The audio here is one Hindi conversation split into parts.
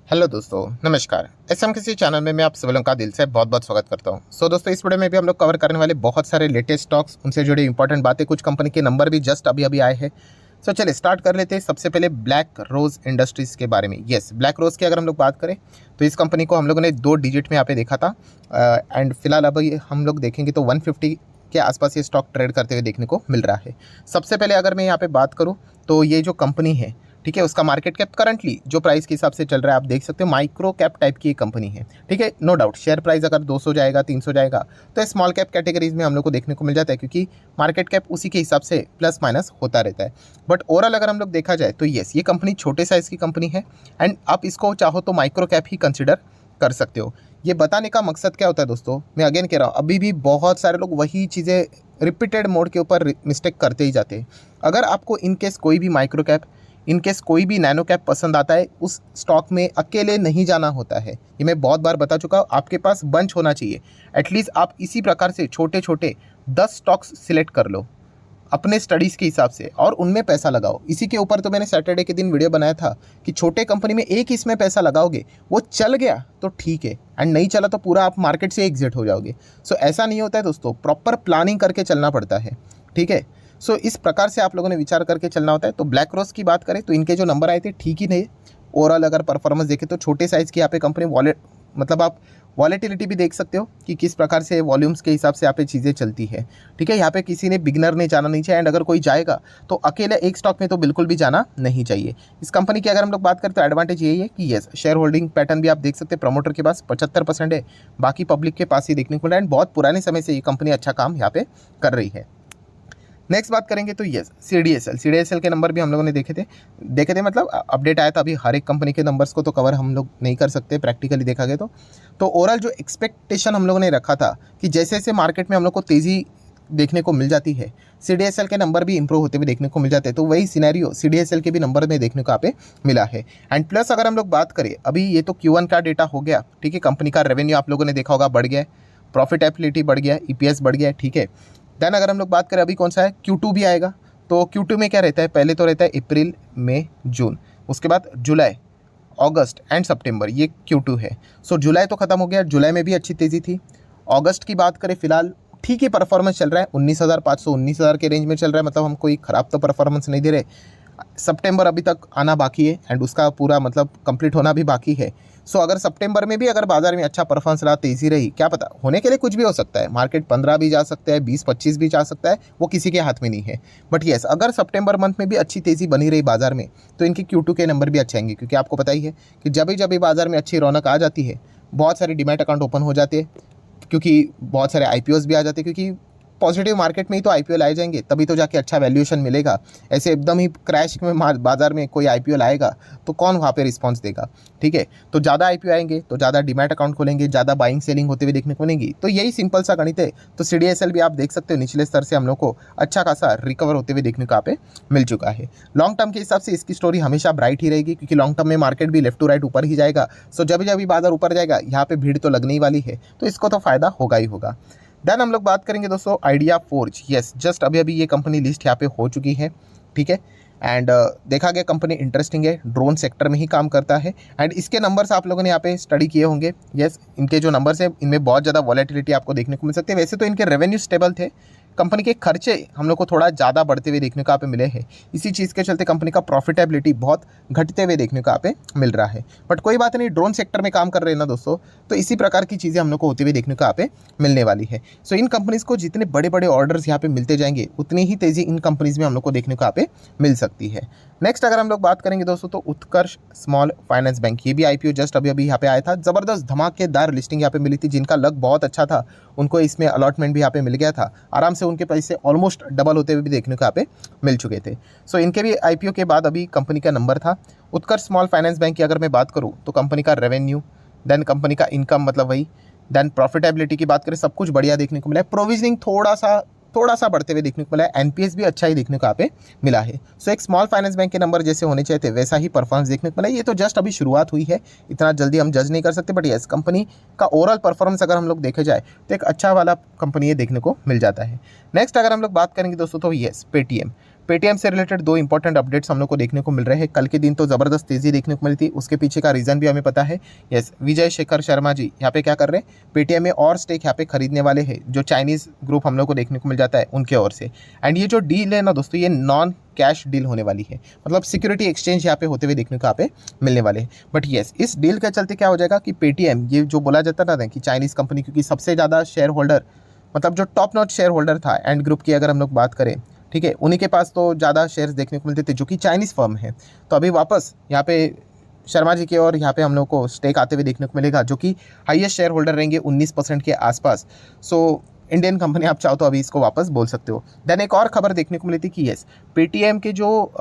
हेलो दोस्तों, नमस्कार। एसएमकेसी चैनल में मैं आप सभी लोगों का दिल से बहुत बहुत स्वागत करता हूं। दोस्तों, इस वीडियो में भी हम लोग कवर करने वाले बहुत सारे लेटेस्ट स्टॉक्स, उनसे जुड़ी इंपॉर्टेंट बातें, कुछ कंपनी के नंबर भी जस्ट अभी अभी आए हैं। चलिए स्टार्ट कर लेते हैं। सबसे पहले ब्लैक रोज इंडस्ट्रीज़ के बारे में। येस, ब्लैक रोज की अगर हम लोग बात करें तो इस कंपनी को हम लोगों ने 2 डिजिट में यहाँ पे देखा था एंड फिलहाल अभी हम लोग देखेंगे तो 150 के आसपास ये स्टॉक ट्रेड करते हुए देखने को मिल रहा है। सबसे पहले अगर मैं यहाँ पे बात करूँ तो ये जो कंपनी है, ठीक है, उसका मार्केट कैप करंटली जो प्राइस के हिसाब से चल रहा है आप देख सकते हो, माइक्रो कैप टाइप की एक कंपनी है। ठीक है, नो डाउट शेयर प्राइस अगर 200 जाएगा, 300 जाएगा तो स्मॉल कैप कैटेगरीज में हम लोग को देखने को मिल जाता है, क्योंकि मार्केट कैप उसी के हिसाब से प्लस माइनस होता रहता है। बट ओवरऑल अगर हम लोग देखा जाए तो येस, ये कंपनी छोटे साइज़ की कंपनी है एंड आप इसको चाहो तो माइक्रो कैप ही कंसिडर कर सकते हो। ये बताने का मकसद क्या होता है दोस्तों, मैं अगेन कह रहा हूँ, अभी भी बहुत सारे लोग वही चीज़ें रिपीटेड मोड के ऊपर मिस्टेक करते ही जाते हैं। अगर आपको इनकेस कोई भी माइक्रो कैप, इनकेस कोई भी नैनो कैप पसंद आता है, उस स्टॉक में अकेले नहीं जाना होता है। ये मैं बहुत बार बता चुका हूँ, आपके पास बंच होना चाहिए। एटलीस्ट आप इसी प्रकार से छोटे छोटे 10 स्टॉक्स सिलेक्ट कर लो अपने स्टडीज़ के हिसाब से और उनमें पैसा लगाओ। इसी के ऊपर तो मैंने सैटरडे के दिन वीडियो बनाया था कि छोटे कंपनी में एक इसमें पैसा लगाओगे, वो चल गया तो ठीक है एंड नहीं चला तो पूरा आप मार्केट से एग्जिट हो जाओगे। ऐसा नहीं होता है दोस्तों, प्रॉपर प्लानिंग करके चलना पड़ता है। ठीक है, इस प्रकार से आप लोगों ने विचार करके चलना होता है। तो ब्लैक रोज की बात करें तो इनके जो नंबर आए थे ठीक ही नहीं। ओवरऑल अगर परफॉर्मेंस देखें तो छोटे साइज़ की यहाँ पे कंपनी मतलब आप वॉलेटिलिटी भी देख सकते हो कि किस प्रकार से वॉल्यूम्स के हिसाब से यहाँ पे चीज़ें चलती है। ठीक है, यहाँ पे किसी ने बिगनर ने जाना नहीं चाहिए एंड अगर कोई जाएगा तो अकेले एक स्टॉक में तो बिल्कुल भी जाना नहीं चाहिए। इस कंपनी की अगर हम लोग बात करें तो एडवांटेज यही है कि येस, शेयर होल्डिंग पैटर्न भी आप देख सकते हैं, प्रमोटर के पास 75% है, बाकी पब्लिक के पास ही देखने को मिल रहा है एंड बहुत पुराने समय से ये कंपनी अच्छा काम यहाँ पे कर रही है। नेक्स्ट बात करेंगे तो yes, C D S L के नंबर भी हम लोगों ने देखे थे मतलब अपडेट आया था। अभी हर एक कंपनी के नंबर्स को तो कवर हम लोग नहीं कर सकते प्रैक्टिकली देखा गया तो ओवरऑल जो एक्सपेक्टेशन हम लोगों ने रखा था कि जैसे जैसे मार्केट में हम लोग को तेज़ी देखने को मिल जाती है, सी के नंबर भी इंप्रूव होते हुए देखने को मिल जाते हैं। तो वही सिनेरियो सी के भी नंबर में देखने को यहाँ पे मिला है। एंड प्लस अगर हम लोग बात करें, अभी ये तो Q1 का डेटा हो गया, ठीक है, कंपनी का रेवेन्यू आप लोगों ने देखा होगा बढ़ गया है, प्रॉफिटेबिलिटी बढ़ गया है, EPS बढ़ गया है। ठीक है, देन अगर हम लोग बात करें अभी कौन सा है, Q2 भी आएगा। तो Q2 में क्या रहता है, पहले तो रहता है अप्रैल, मई, जून, उसके बाद जुलाई, अगस्त एंड सितंबर, ये Q2 है। जुलाई तो खत्म हो गया, जुलाई में भी अच्छी तेज़ी थी। अगस्त की बात करें फिलहाल ठीक ही परफॉर्मेंस चल रहा है, 19,500 19,000 के रेंज में चल रहा है, मतलब हम कोई ख़राब तो परफॉर्मेंस नहीं दे रहे। सितंबर अभी तक आना बाकी है एंड उसका पूरा मतलब कंप्लीट होना भी बाकी है। अगर सितंबर में भी अगर बाजार में अच्छा परफॉर्मेंस रहा, तेज़ी रही, क्या पता, होने के लिए कुछ भी हो सकता है, मार्केट 15 भी जा सकता है, 20-25 भी जा सकता है, वो किसी के हाथ में नहीं है। बट येस, अगर सितंबर मंथ में भी अच्छी तेज़ी बनी रही बाजार में तो इनके Q2 के नंबर भी अच्छे आएंगे, क्योंकि आपको पता ही है कि जब भी बाजार में अच्छी रौनक आ जाती है, बहुत सारे डीमैट अकाउंट ओपन हो जाते हैं, क्योंकि बहुत सारे IPOs भी आ जाते हैं, क्योंकि पॉजिटिव मार्केट में ही तो IPO लाए जाएंगे, तभी तो जाके अच्छा वैल्यूएशन मिलेगा। ऐसे एकदम ही क्रैश में बाजार में कोई IPO लाएगा तो कौन वहाँ पे रिस्पांस देगा। ठीक है, तो ज़्यादा IPO आएंगे तो ज़्यादा डीमैट अकाउंट खोलेंगे, ज़्यादा बाइंग सेलिंग होते हुए देखने को मिलेंगी। तो यही सिंपल सा गणित है। तो CDSL भी आप देख सकते हो, निचले स्तर से हम लोग को अच्छा खासा रिकवर होते हुए देखने को यहाँ पे मिल चुका है। लॉन्ग टर्म के हिसाब से इसकी स्टोरी हमेशा ब्राइट ही रहेगी, क्योंकि लॉन्ग टर्म में मार्केट भी लेफ्ट टू राइट ऊपर ही जाएगा। जब जब भी बाजार ऊपर जाएगा, यहाँ पे भीड़ तो लगने ही वाली है, तो इसको तो फायदा होगा ही होगा। देन हम लोग बात करेंगे दोस्तों आइडिया फोर्ज। यस, जस्ट अभी ये कंपनी लिस्ट यहाँ पे हो चुकी है। ठीक है, एंड देखा गया कंपनी इंटरेस्टिंग है, ड्रोन सेक्टर में ही काम करता है एंड इसके नंबर्स आप लोगों ने यहाँ पे स्टडी किए होंगे। यस, इनके जो नंबर्स है इनमें बहुत ज़्यादा वॉलेटिलिटी आपको देखने को मिल सकती है। वैसे तो इनके रेवेन्यू स्टेबल थे, कंपनी के खर्चे हम लोग को थोड़ा ज़्यादा बढ़ते हुए देखने को यहाँ पे मिले हैं। इसी चीज़ के चलते कंपनी का प्रॉफिटेबिलिटी बहुत घटते हुए देखने को यहाँ पे मिल रहा है। बट कोई बात नहीं, ड्रोन सेक्टर में काम कर रहे हैं ना दोस्तों, तो इसी प्रकार की चीज़ें हम लोग को होते हुए देखने को यहाँ पे मिलने वाली है। इन कंपनीज़ को जितने बड़े बड़े ऑर्डर्स यहाँ पे मिलते जाएंगे, उतनी ही तेज़ी इन कंपनीज़ में हम लोग को देखने को यहाँ पे मिल सकती है। नेक्स्ट अगर हम लोग बात करेंगे दोस्तों तो उत्कर्ष स्मॉल फाइनेंस बैंक, ये भी IPO जस्ट अभी यहाँ पे आया था। ज़बरदस्त धमाकेदार लिस्टिंग यहाँ पे मिली थी, जिनका लक बहुत अच्छा था उनको इसमें अलॉटमेंट भी यहाँ पे मिल गया था। आराम से उनके पैसे ऑलमोस्ट डबल होते हुए भी देखने को यहाँ पे मिल चुके थे। इनके भी IPO के बाद अभी कंपनी का नंबर था। उत्कर्ष स्मॉल फाइनेंस बैंक की अगर मैं बात करूँ तो कंपनी का रेवेन्यू, देन कंपनी का इनकम मतलब वही, देन प्रॉफिटेबिलिटी की बात करें, सब कुछ बढ़िया देखने को मिला है। प्रोविजनिंग थोड़ा सा बढ़ते हुए देखने को मिला है। NPS भी अच्छा ही देखने को यहाँ पे मिला है। एक स्मॉल फाइनेंस बैंक के नंबर जैसे होने चाहिए थे वैसा ही परफॉर्मेंस देखने को मिला है। ये तो जस्ट अभी शुरुआत हुई है, इतना जल्दी हम जज नहीं कर सकते, बट यस, कंपनी का ओवरऑल परफॉर्मेंस अगर हम लोग देखे जाए तो एक अच्छा वाला कंपनी ये देखने को मिल जाता है। नेक्स्ट अगर हम लोग बात करेंगे दोस्तों तो यस, पेटीएम पेटीएम से रिलेटेड दो इंपॉर्टेंट अपडेट्स हम लोग को देखने को मिल रहे हैं। कल के दिन तो ज़बरदस्त तेज़ी देखने को मिली थी, उसके पीछे का रीज़न भी हमें पता है। यस, विजय शेखर शर्मा जी यहाँ पे क्या कर रहे हैं, पेटीएम में और स्टेक यहाँ पे खरीदने वाले हैं, जो चाइनीज़ ग्रुप हम लोग को देखने को मिल जाता है उनके ओर से। एंड ये जो डील है ना दोस्तों, ये नॉन कैश डील होने वाली है, मतलब सिक्योरिटी एक्सचेंज यहाँ पे होते हुए देखने को यहाँ पे मिलने वाले हैं। बट येस, इस डील के चलते क्या हो जाएगा कि पेटीएम, ये जो बोला जाता था कि चाइनीज़ कंपनी, क्योंकि सबसे ज़्यादा शेयर होल्डर, मतलब जो टॉप नॉच शेयर होल्डर था एंड ग्रुप की अगर हम लोग बात करें, ठीक है, उन्हीं के पास तो ज़्यादा शेयर्स देखने को मिलते थे, जो कि चाइनीज़ फर्म है। तो अभी वापस यहाँ पे शर्मा जी की और यहाँ पे हम लोग को स्टेक आते हुए देखने को मिलेगा, जो कि हाईएस्ट शेयर होल्डर रहेंगे 19% के आसपास। सो इंडियन कंपनी आप चाहो तो अभी इसको वापस बोल सकते हो। देन एक और खबर देखने को मिली थी कि यस, पेटीएम के जो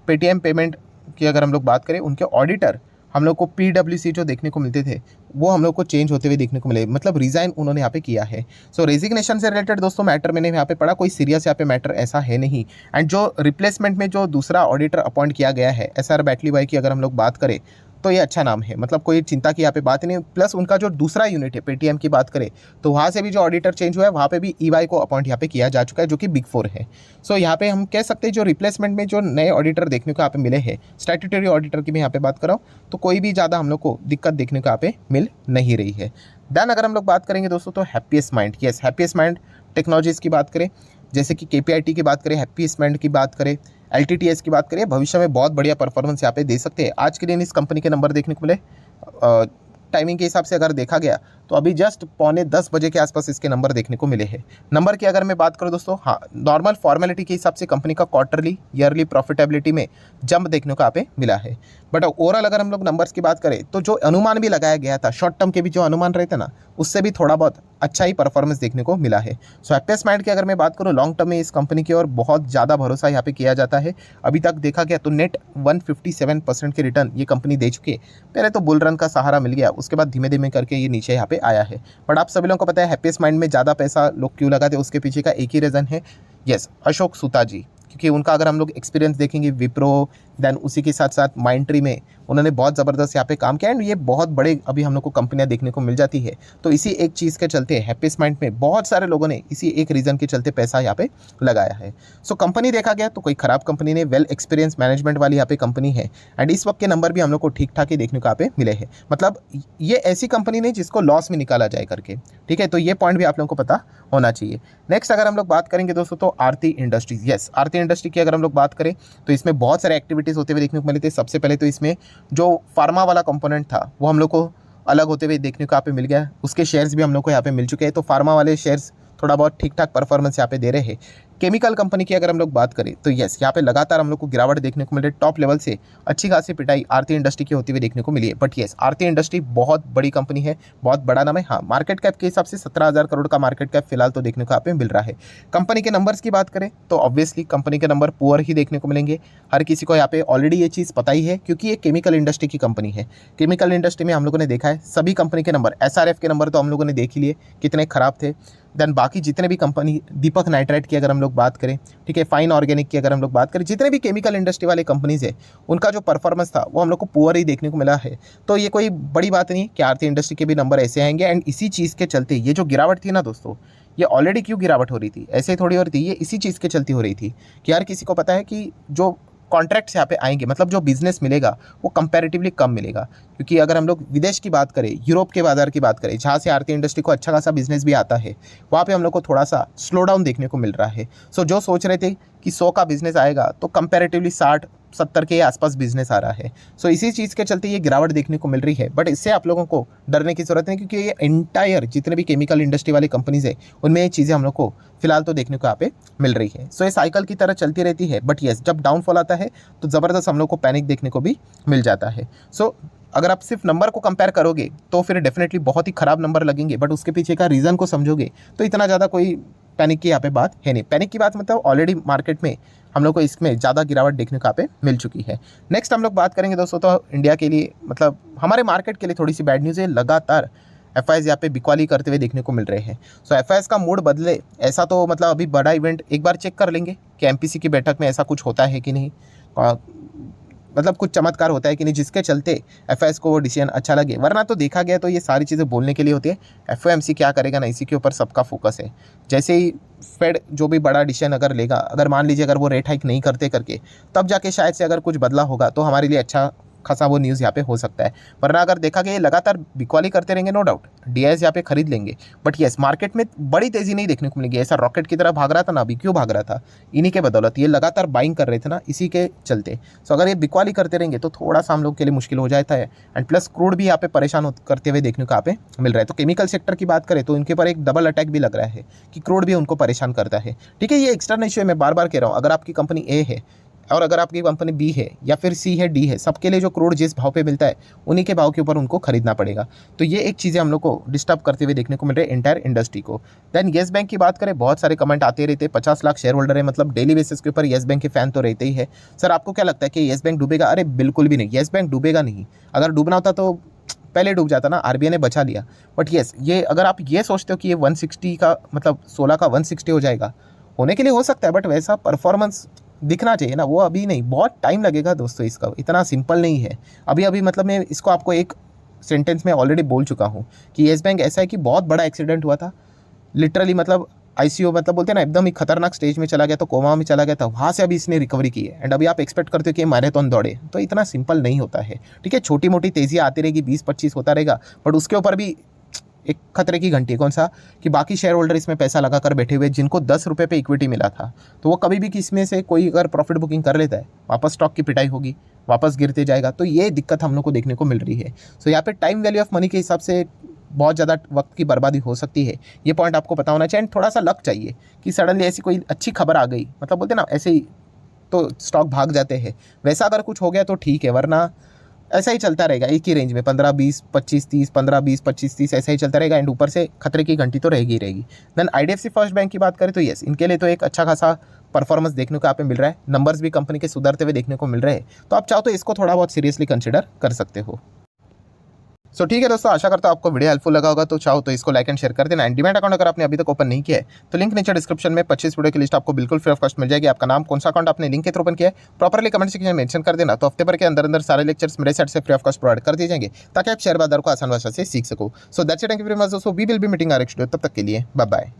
पेटीएम पेमेंट की अगर हम लोग बात करें, उनके ऑडिटर हम लोग को PwC जो देखने को मिलते थे, वो हम लोग को चेंज होते हुए देखने को मिले, मतलब रिज़ाइन उन्होंने यहाँ पे किया है। सो रेजिग्नेशन से रिलेटेड दोस्तों मैटर मैंने यहाँ पे पढ़ा, कोई सीरियस यहाँ पे मैटर ऐसा है नहीं। एंड जो रिप्लेसमेंट में जो दूसरा ऑडिटर अपॉइंट किया गया है, SR बैटली भाई की अगर हम लोग बात करें, तो ये अच्छा नाम है, मतलब कोई चिंता की यहाँ पे बात नहीं। प्लस उनका जो दूसरा यूनिट है पेटीएम की बात करें, तो वहाँ से भी जो ऑडिटर चेंज हुआ है, वहाँ पे भी EY को अपॉइंट यहाँ पे किया जा चुका है, जो कि बिग 4 है। सो यहाँ पे हम कह सकते हैं जो रिप्लेसमेंट में जो नए ऑडिटर देखने को यहाँ पे मिले हैं, स्टैट्यूटरी ऑडिटर की मैं यहाँ पे बात कर रहा हूँ, तो कोई भी ज़्यादा हम लोग को दिक्कत देखने को यहाँ पे मिल नहीं रही है। देन अगर हम लोग बात करेंगे दोस्तों, तो happiest mind, yes, happiest mind technologies की बात करें, जैसे कि KPIT की बात करें, हैप्पीएस्ट माइंड की बात करें, LTTS की बात करें, भविष्य में बहुत बढ़िया परफॉर्मेंस यहाँ पे दे सकते हैं। आज के दिन इस कंपनी के नंबर देखने को मिले, टाइमिंग के हिसाब से अगर देखा गया तो अभी जस्ट 9:45 बजे के आसपास इसके नंबर देखने को मिले हैं। नंबर की अगर मैं बात करूं दोस्तों, हाँ, नॉर्मल फॉर्मेलिटी के हिसाब से कंपनी का क्वार्टरली ईयरली प्रॉफिटेबिलिटी में जंप देखने को यहाँ पे मिला है। बट ओवरऑल अगर हम लोग नंबर्स की बात करें, तो जो अनुमान भी लगाया गया था, शॉर्ट टर्म के भी जो अनुमान रहते ना, उससे भी थोड़ा बहुत अच्छा ही परफॉर्मेंस देखने को मिला है। सो हैप्पीएस्ट माइंड की अगर मैं बात करूँ, लॉन्ग टर्म में इस कंपनी की ओर बहुत ज़्यादा भरोसा यहाँ पे किया जाता है। अभी तक देखा गया तो नेट 157% के रिटर्न ये कंपनी दे चुकी है। पहले तो बुल रन का सहारा मिल गया, उसके बाद धीमे धीमे करके ये नीचे यहाँ पे आया है। बट आप सभी लोगों को पता है हैप्पीएस्ट माइंड में ज़्यादा पैसा लोग क्यों लगाते हैं, उसके पीछे का एक ही रीज़न है, यस, अशोक सुता जी। क्योंकि उनका अगर हम लोग एक्सपीरियंस देखेंगे विप्रो, देन उसी के साथ साथ माइंडट्री में उन्होंने बहुत ज़बरदस्त यहाँ पे काम किया, एंड ये बहुत बड़े अभी हम लोग को कंपनियाँ देखने को मिल जाती है। तो इसी एक चीज़ के चलते हैप्पीएस्ट माइंड में बहुत सारे लोगों ने इसी एक रीज़न के चलते पैसा यहाँ पे लगाया है। सो कंपनी देखा गया तो कोई ख़राब कंपनी नहीं, वेल एक्सपीरियंस मैनेजमेंट वाली यहाँ पे कंपनी है। एंड इस वक्त के नंबर भी हम लोग को ठीक ठाक ही देखने को यहाँ पे मिले हैं, मतलब ये ऐसी कंपनी नहीं जिसको लॉस में निकाला जाए करके, ठीक है। तो ये पॉइंट भी आप लोगों को पता होना चाहिए। नेक्स्ट अगर हम लोग बात करेंगे दोस्तों, तो आरती इंडस्ट्रीज, यस, आरती इंडस्ट्री की अगर हम लोग बात करें तो इसमें बहुत सारे एक्टिविटीज़ होते हुए देखने को मिले थे। सबसे पहले तो इसमें जो फार्मा वाला कंपोनेंट था, वो हम लोग को अलग होते हुए देखने को यहाँ पे मिल गया। उसके शेयर्स भी हम लोग को यहाँ पे मिल चुके हैं। तो फार्मा वाले शेयर्स थोड़ा बहुत ठीक ठाक परफॉर्मेंस यहाँ पे दे रहे हैं। केमिकल कंपनी की अगर हम लोग बात करें तो यस, यहाँ पे लगातार हम लोग को गिरावट देखने को मिल रही है। टॉप लेवल से अच्छी खासी पिटाई आरती इंडस्ट्री की होती हुई देखने को मिली है। बट यस, आरती इंडस्ट्री बहुत बड़ी कंपनी है, बहुत बड़ा नाम है। हाँ, मार्केट कैप के हिसाब से 17,000 करोड़ का मार्केट कैप फिलहाल तो देखने को यहाँ पे मिल रहा है। कंपनी के नंबर्स की बात करें तो ऑब्वियसली कंपनी के नंबर पुअर ही देखने को मिलेंगे। हर किसी को यहाँ पे ऑलरेडी ये चीज़ पता ही है, क्योंकि ये केमिकल इंडस्ट्री की कंपनी है। केमिकल इंडस्ट्री में हम लोगों ने देखा है सभी कंपनी के नंबर, SRF के नंबर तो हम लोगों ने देख ही लिए कितने खराब थे। देन बाकी जितने भी कंपनी, दीपक नाइट्राइट की अगर हम लोग बात करें, ठीक है, फाइन ऑर्गेनिक की अगर हम लोग बात करें, जितने भी केमिकल इंडस्ट्री वाले कंपनीज है, उनका जो परफॉर्मेंस था वो हम लोग को पुअर ही देखने को मिला है। तो ये कोई बड़ी बात नहीं कि आरती इंडस्ट्री के भी नंबर ऐसे आएंगे। एंड इसी चीज़ के चलते ये जो गिरावट थी ना दोस्तों, ये ऑलरेडी क्यों गिरावट हो रही थी, ऐसे थोड़ी हो रही थी, ये इसी चीज़ के चलती हो रही थी कि यार किसी को पता है कि जो कॉन्ट्रैक्ट्स यहाँ पे आएंगे, मतलब जो बिजनेस मिलेगा वो कंपैरेटिवली कम मिलेगा। क्योंकि अगर हम लोग विदेश की बात करें, यूरोप के बाजार की बात करें, जहाँ से आरती इंडस्ट्री को अच्छा खासा बिजनेस भी आता है, वहाँ पे हम लोग को थोड़ा सा स्लो डाउन देखने को मिल रहा है। सो जो सोच रहे थे कि 100 का बिजनेस आएगा, तो कंपैरेटिवली 60-70 के आसपास बिजनेस आ रहा है। सो इसी चीज़ के चलते ये गिरावट देखने को मिल रही है। बट इससे आप लोगों को डरने की ज़रूरत नहीं, क्योंकि ये एंटायर जितने भी केमिकल इंडस्ट्री वाली कंपनीज है, उनमें ये चीज़ें हम लोग को फिलहाल तो देखने को यहाँ पे मिल रही है। सो ये साइकिल की तरह चलती रहती है। बट येस, जब डाउनफॉल आता है तो ज़बरदस्त हम लोग को पैनिक देखने को भी मिल जाता है। सो अगर आप सिर्फ नंबर को कंपेयर करोगे तो फिर डेफिनेटली बहुत ही ख़राब नंबर लगेंगे। बट उसके पीछे का रीज़न को समझोगे तो इतना ज़्यादा कोई पैनिक की यहाँ पे बात है नहीं। पैनिक की बात मतलब ऑलरेडी मार्केट में हम लोग को इसमें ज़्यादा गिरावट देखने को यहाँ पे मिल चुकी है। नेक्स्ट हम लोग बात करेंगे दोस्तों, तो इंडिया के लिए, मतलब हमारे मार्केट के लिए थोड़ी सी बैड न्यूज़ है। लगातार FIs यहाँ पे बिकवाली करते हुए देखने को मिल रहे हैं। सो FIs का मूड बदले ऐसा तो मतलब अभी बड़ा इवेंट एक बार चेक कर लेंगे कि MPC की बैठक में ऐसा कुछ होता है कि नहीं। मतलब कुछ चमत्कार होता है कि नहीं, जिसके चलते एफआईएस को वो डिसीजन अच्छा लगे। वरना तो देखा गया तो ये सारी चीज़ें बोलने के लिए होती है। एफओएमसी क्या करेगा ना, इसी के ऊपर सबका फोकस है। जैसे ही फेड जो भी बड़ा डिसीजन अगर लेगा, अगर मान लीजिए अगर वो रेट हाइक नहीं करते करके, तब जाके शायद से अगर कुछ बदला होगा तो हमारे लिए अच्छा खासा वो न्यूज़ यहाँ पे हो सकता है। वरना अगर देखा गया ये लगातार बिकवाली करते रहेंगे, नो डाउट डीआईएस यहाँ पे खरीद लेंगे। बट येस, मार्केट में बड़ी तेज़ी नहीं देखने को मिलेगी। ऐसा रॉकेट की तरह भाग रहा था ना, अभी क्यों भाग रहा था? इन्हीं के बदौलत ये लगातार बाइंग कर रहे थे ना, इसी के चलते। सो अगर ये बिकवाली करते रहेंगे तो थोड़ा सा हम लोग के लिए मुश्किल हो जाता है। एंड प्लस क्रूड भी यहाँ पे परेशान करते हुए देखने को यहाँ पे मिल रहा है। तो केमिकल सेक्टर की बात करें तो इनके ऊपर एक डबल अटैक भी लग रहा है कि क्रूड भी उनको परेशान करता है। ठीक है, ये एक्सटर्नल इशू है, मैं बार बार कह रहा हूँ। अगर आपकी कंपनी ए है और अगर आपकी कंपनी बी है या फिर सी है, डी है, सबके लिए जो क्रूड जिस भाव पे मिलता है उन्हीं के भाव के ऊपर उनको खरीदना पड़ेगा। तो ये एक चीज़ें हम लोग को डिस्टर्ब करते हुए देखने को मिल रहे हैं एंटायर इंडस्ट्री को। देन येस बैंक की बात करें, बहुत सारे कमेंट आते रहते हैं। 50 लाख शेयर होल्डर है, मतलब डेली बेसिस के ऊपर येस बैंक के फैन तो रहते ही है। सर आपको क्या लगता है कि येस बैंक डूबेगा? अरे बिल्कुल भी नहीं, येस बैंक डूबेगा नहीं। अगर डूबना होता तो पहले डूब जाता ना, आरबीआई ने बचा लिया। बट येस, ये अगर आप ये सोचते हो कि ये 160 का मतलब 16 का 160 हो जाएगा, होने के लिए हो सकता है, बट वैसा परफॉर्मेंस दिखना चाहिए ना, वो अभी नहीं, बहुत टाइम लगेगा दोस्तों। इसका इतना सिंपल नहीं है। अभी मतलब मैं इसको आपको एक सेंटेंस में ऑलरेडी बोल चुका हूँ कि येस बैंक ऐसा है कि बहुत बड़ा एक्सीडेंट हुआ था लिटरली, मतलब आईसीयू मतलब बोलते हैं ना, एकदम ही खतरनाक स्टेज में चला गया, तो कोमा में चला गया था, वहाँ से अभी इसने रिकवरी की है। एंड अभी आप एक्सपेक्ट करते हो कि मैराथन दौड़े, तो इतना सिंपल नहीं होता है। ठीक है, छोटी मोटी तेज़ी आती रहेगी, 20-25 होता रहेगा, बट उसके ऊपर भी एक खतरे की घंटी। कौन सा? कि बाकी शेयर होल्डर इसमें पैसा लगा कर बैठे हुए, जिनको 10 रुपये पे इक्विटी मिला था, तो वो कभी भी किसमें से कोई अगर प्रॉफिट बुकिंग कर लेता है, वापस स्टॉक की पिटाई होगी, वापस गिरते जाएगा। तो ये दिक्कत हम लोग को देखने को मिल रही है। सो यहाँ पे टाइम वैल्यू ऑफ मनी के हिसाब से बहुत ज़्यादा वक्त की बर्बादी हो सकती है, ये पॉइंट आपको पता होना चाहिए। एंड थोड़ा सा लक चाहिए कि सडनली ऐसी कोई अच्छी खबर आ गई, मतलब बोलते ना ऐसे ही तो स्टॉक भाग जाते हैं, वैसा अगर कुछ हो गया तो ठीक है। वरना ऐसा ही चलता रहेगा, एक ही रेंज में 15-20-25-30, 15-20-25-30 ऐसा ही चलता रहेगा। एंड ऊपर से खतरे की घंटी तो रहेगी ही रहेगी। देन आईडीएफसी फर्स्ट बैंक की बात करें तो यस, इनके लिए तो एक अच्छा खासा परफॉर्मेंस देखने को यहाँ पे मिल रहा है। नंबर्स भी कंपनी के सुधरते हुए देखने को मिल रहे हैं, तो आप चाहो तो इसको थोड़ा बहुत सीरियसली कंसिडर कर सकते हो। सो ठीक है दोस्तों, आशा करता हूं आपको वीडियो हेल्पफुल लगा होगा। तो चाहो तो इसको लाइक एंड शेयर कर देना। एंड डीमैट अकाउंट अगर आपने अभी तक ओपन नहीं किया है तो लिंक नीचे डिस्क्रिप्शन में 25 वीडियो की लिस्ट आपको बिल्कुल फ्री ऑफ कॉस्ट मिल जाएगी। आपका नाम, कौन सा अकाउंट आपने लिंक के थ्रू ओपन किया है, प्रॉपरली कमेंट सेक्शन में मेंशन कर देना। तो हफ्ते भर के अंदर सारे लेक्चर्स मेरे साइड से फ्री ऑफ कॉस्ट प्रोवाइड कर दिए जाएंगे, ताकि आप शेयर बाजार को आसान भाषा से सीख सको। So that's it, thank you very much दोस्तों, we will be meeting our next video. तब तक के लिए बाय बाय।